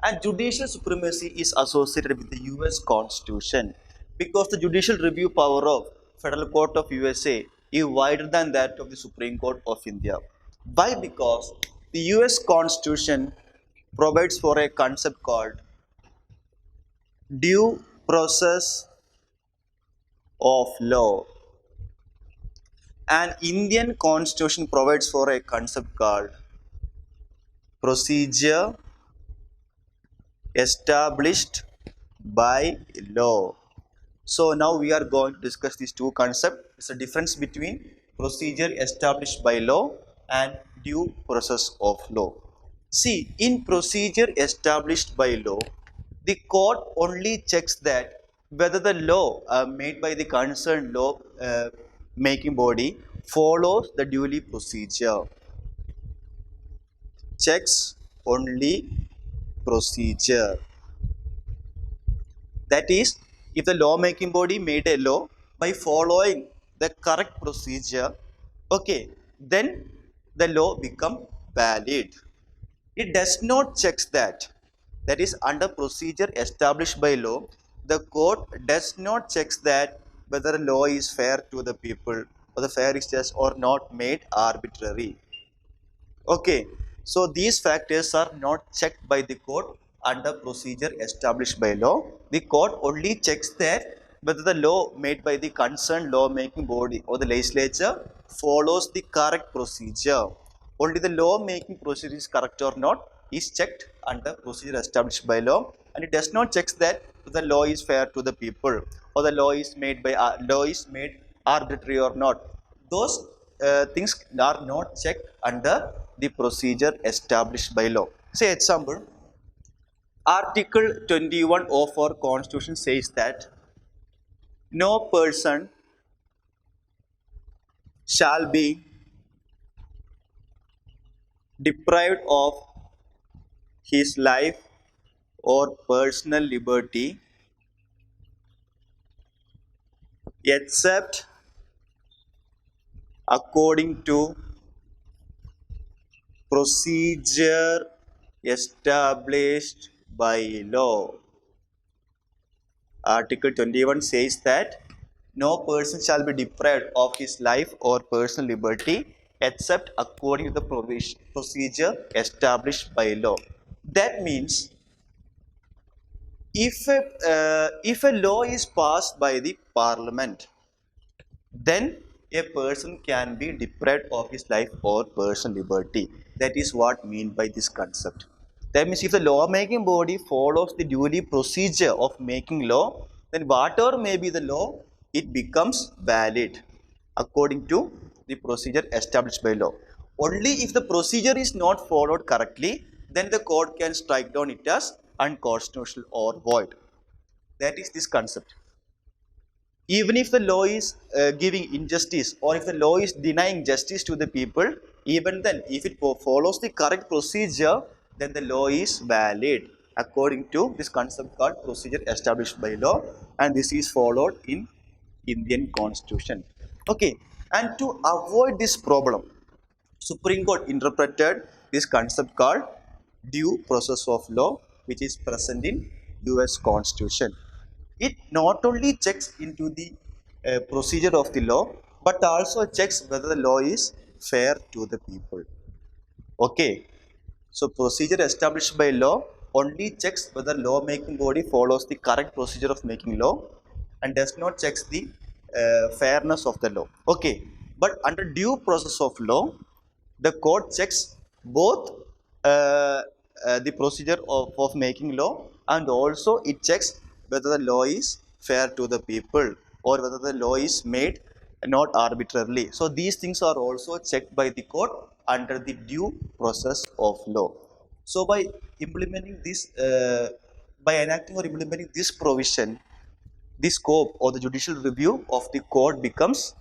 And judicial supremacy is associated with the US Constitution because the judicial review power of Federal Court of USA is wider than that of the Supreme Court of India. Why? Because the US Constitution provides for a concept called due process of law, and Indian Constitution provides for a concept called procedure established by law. So now we are going to discuss these two concepts. It's a difference between procedure established by law and due process of law. See, in procedure established by law, the court only checks that whether the law made by the concerned law making body follows the duly procedure. Checks only procedure. That is, if the lawmaking body made a law by following the correct procedure, okay, then the law become valid. It does not check that. That is, under procedure established by law, the court does not check that whether a law is fair to the people or the fair is just or not made arbitrary. Okay, so these factors are not checked by the court under procedure established by law. The court only checks that whether the law made by the concerned lawmaking body or the legislature follows the correct procedure. Only the law-making procedure is correct or not is checked under procedure established by law, and it does not check that the law is fair to the people or the law is made arbitrary or not. Those things are not checked under the procedure established by law. Say example, Article 21 of our Constitution says that no person shall be deprived of his life or personal liberty except according to procedure established by law. Article 21 says that no person shall be deprived of his life or personal liberty except according to the procedure established by law. That means if a law is passed by the parliament, then a person can be deprived of his life or personal liberty. That is what mean by this concept. That means if the lawmaking body follows the duly procedure of making law, then whatever may be the law, it becomes valid according to the procedure established by law. Only if the procedure is not followed correctly, then the court can strike down it as unconstitutional or void. That is this concept. Even if the law is giving injustice or if the law is denying justice to the people, even then if it follows the correct procedure, then the law is valid according to this concept called procedure established by law, and this is followed in Indian Constitution. Okay, and to avoid this problem, Supreme Court interpreted this concept called due process of law, which is present in US Constitution. It not only checks into the procedure of the law, but also checks whether the law is fair to the people. Okay, so procedure established by law only checks whether lawmaking body follows the correct procedure of making law and does not checks the fairness of the law. Okay, but under due process of law, the court checks both the procedure of making law, and also it checks whether the law is fair to the people or whether the law is made not arbitrarily. So these things are also checked by the court under the due process of law. So by implementing this, by enacting or implementing this provision, the scope or the judicial review of the court becomes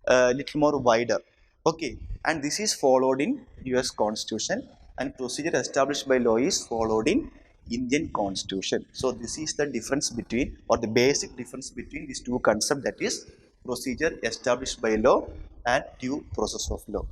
a little more wider. Okay, and this is followed in US Constitution, and procedure established by law is followed in Indian Constitution. So this is the difference between, or the basic difference between these two concepts, that is procedure established by law and due process of law.